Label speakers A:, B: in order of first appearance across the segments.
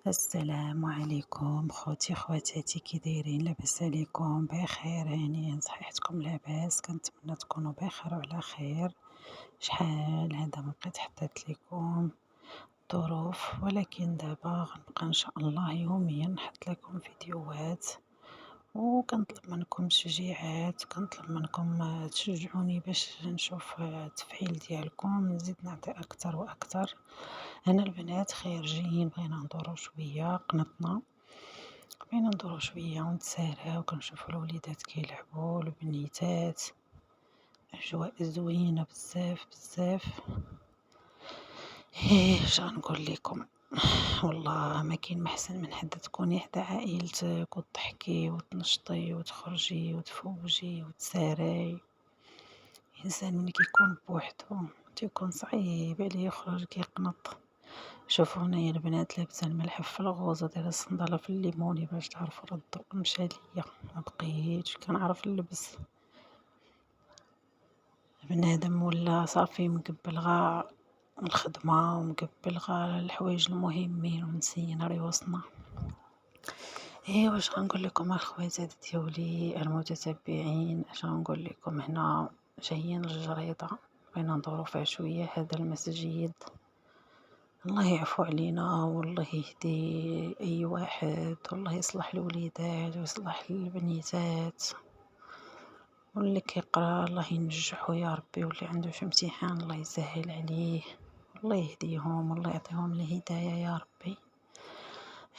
A: السلام عليكم خوتي خواتاتي، كي دايرين؟ لاباس عليكم؟ بخير هانيين؟ صحيحتكم لاباس؟ كنتمنى تكونوا بخير وعلى خير. شحال هذا ما بقيت حطيت لكم ظروف، ولكن دابا غنبقى ان شاء الله يوميا نحط لكم فيديوهات، وكنطلب منكم التشجيعات، كنطلب منكم تشجعوني باش نشوف التفعيل ديالكم، نزيد نعطي اكثر واكثر. أنا البنات خارجين بغينا ندورو شوية، قنطنا بغينا ندورو شوية ونتساراو، كنشوفو الوليدات كيلعبو، البنيتات، أجواء زوينة بزاف بزاف. اش غنقول لكم، والله ما كاين ما احسن من حد تكوني حدا عائلتك وتضحكي وتنشطي وتخرجي وتفوجي وتساراي. الانسان ملي كيكون بوحدو تيكون صعيب عليه يخرج كيقنط. شوفوا هنايا البنات لابسه الملحف في الغوزه، دايره الصنداله في الليموني باش تعرفوا راه الضوء مشى ليا، ما بقيتش كنعرف نلبس. بنادم ولا صافي مقبل غا الخدمه ومقبل غا الحوايج المهمين ونسينا ريوسنا. واش غنقول لكم الخواتات ديالي المتتبعين؟ اش غنقول لكم، هنا جايين الجريده بغينا ندورو فيها شويه. هذا المسجد الله يعفو علينا والله يهدي أي واحد، والله يصلح الوليدات ويصلح البنيتات، واللي كيقرا الله ينجحو يا ربي، واللي عنده شي امتحان الله يسهل عليه، الله يهديهم والله يعطيهم الهداية يا ربي.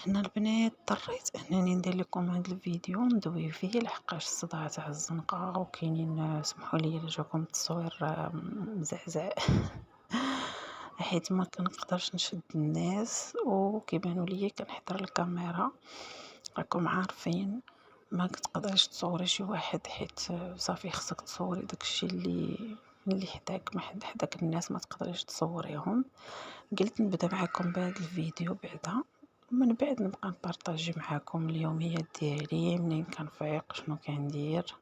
A: هنا البنات اضطريت انني ندير لكم هذا الفيديو ندوي فيه لحقاش الصداع تاع الزنقة، وكاينين سمحوا لي الا جاكم التصوير مزعزع حيت ما كنقدرش نشد الناس وكيبانوا ليا كنحضر الكاميرا. راكم عارفين ما كتقدريش تصوري شي واحد حيت صافي خصك تصوري داكشي اللي حداك، ما حداك الناس ما تقدريش تصوريهم. قلت نبدا معكم بهذا الفيديو بعدا، ومن بعد نبقى نبارطاجي معكم اليوميات ديالي منين كنفيق شنو كندير.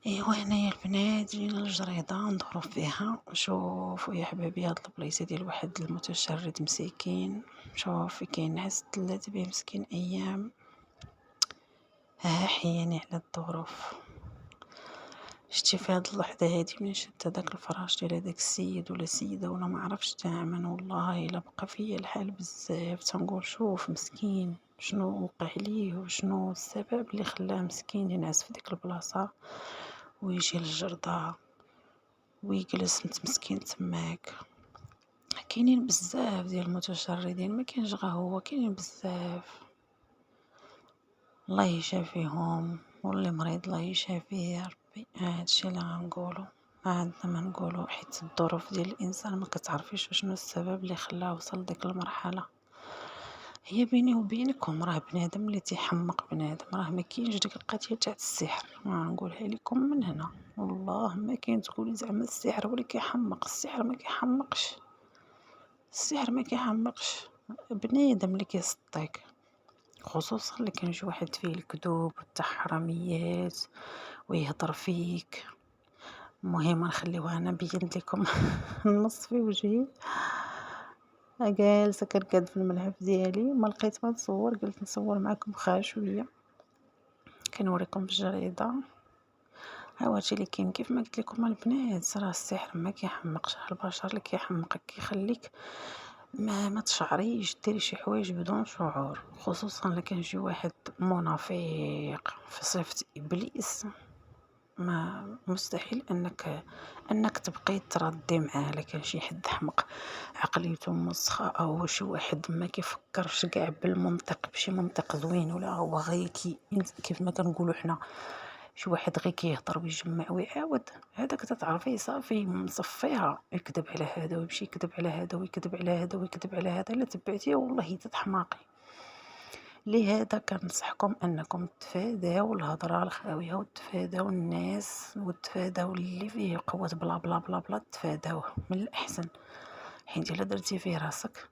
A: هنايا البنات جينا الجريدة ندورو فيها. شوفوا يا حبابي هاد البلايصة ديال واحد المتشرد مسكين، شوفي كاين ناس تلات بيه مسكين ايام. حياني على الظروف. شتي في هاد اللحظة هادي من شد هداك الفراش ديال هداك السيد ولا السيدة ولا ما عرفش تمن، والله الا بقى فيا الحال بزاف تنقول شوف مسكين شنو وقع ليه وشنو السبب اللي خلاه مسكين ينعس في ديك البلاصة ويجي للجرده ويجلس متمسكين تماك. كاينين بزاف ديال المتشردين، ما كاينش غير هو، كاينين بزاف. الله يشافيهم واللي مريض الله يشافيه يا ربي. هادشي اللي غنقولو، ما عندنا ما نقولو، حيت الظروف ديال الانسان ما كتعرفيش شنو السبب اللي خلاه وصل لديك المرحله. هي بيني وبينكم راه بنادم اللي تيحمق بنادم، راه ما كاينش ديك القضيه تاع السحر، ما نقولها لكم من هنا، والله ما كاين تقولي زعما السحر هو اللي كيحمق. السحر ما كيحمقش، السحر ما كيحمقش، بنادم اللي كيصديك، خصوصا اللي كان شي واحد فيه الكذوب والتحرميات ويهضر فيك. المهم نخليوها انا نبين لكم النص في وجهي. جالسه كنكاد في الملعب ديالي، ما لقيت ما نصور، قلت نصور معكم خا شويه كنوريكم بالجريده. هاواتي اللي كاين كيف ما قلت لكم البنات، راه السحر ما كيحمقش، البشر اللي كيحمقك كيخليك ما تشعريش ديري شي حوايج بدون شعور، خصوصا الا كان شي واحد منافق في صفه ابليس. ما مستحيل انك تبقي تردي معاه. لكن شي حد حمق عقليته مسخه، او شي واحد ما كيفكرش كاع بالمنطق بشي منطق زوين، ولا هو غير كيف ما كنقولوا حنا شي واحد غير كيهضر ويجمع ويعاود، هذاك تتعرفيه صافي مصفيها، يكذب على هذا ويمشي يكذب على هذا ويكذب على هذا ويكذب على هذا، الا تبعتيه والله تتحماقي. لهذا كنصحكم انكم تفاداو الهضره الخاويه وتفاداو الناس وتفاداو اللي فيه قوه بلا بلا بلا بلا، تفاداوه من الاحسن. حيت الا درتي فيه راسك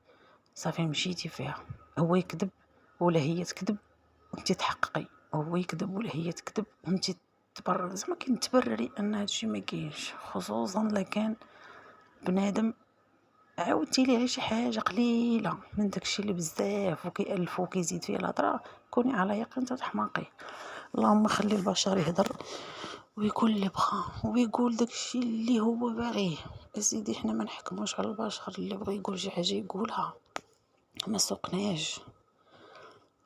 A: صافي مشيتي فيها. هو يكذب ولا هي تكذب وانت تحققي، هو يكذب ولا هي تكذب وانت تبرر، زعما كنتبرري ان هادشي ما كاينش، خصوصا الا كان بنادم عاودتي ليه غير شي حاجة قليلة من داكشي اللي بزاف وكيألف وكيزيد فيه الهضرة، كوني على يقين تتحماقي. اللهم خلي البشر يهدر ويقول اللي بغا ويقول داكشي اللي هو باغيه. اسيدي حنا ما نحكموش على البشر، اللي بغى يقول شي حاجة يقولها، ما سوقناش.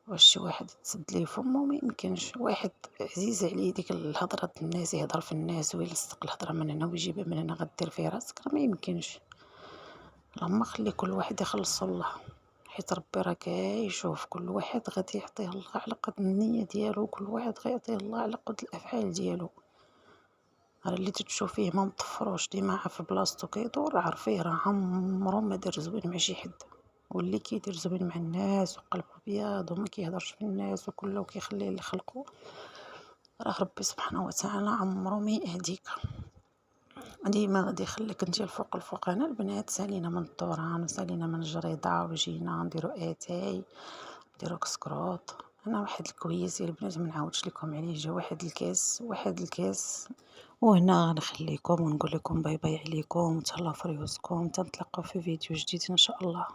A: واش شي واحد تسد ليه فمو؟ ما يمكنش. واحد عزيز عليه ديك الهضرة الناس، يهضر في الناس ويلصق الهضرة من هنا ويجيبها من هنا غدير في راسك، راه ما يمكنش. اللهم خلي كل واحد يخلصو الله، حيت ربي راه كيشوف كل واحد غادي يعطيه الله على قد النية ديالو، وكل واحد غيعطيه الله على قد الافعال ديالو. راه اللي تتشوفيه ما مطفروش ديما في بلاصتو كيدور، عرفيه راه عمرو ما دار زوين مع شي حد. واللي كيدير زوين مع الناس وقلبه ابيض وما كيهضرش في الناس وكله كيخلي اللي خلقو، راه ربي سبحانه وتعالى عمرو ما يهديك. ديما غادي يخليك انت الفوق الفوق. انا البنات سالينا من الدوران وسالينا من الجريده وجينا نديرو اتاي، نديرو كسكروط. انا واحد الكويس يا البنات ما نعاودش لكم عليه، جا واحد الكاس واحد الكاس. وهنا غنخليكم ونقول لكم باي باي عليكم، تهلاو في ريوسكم، تنتلاقاو في فيديو جديد ان شاء الله.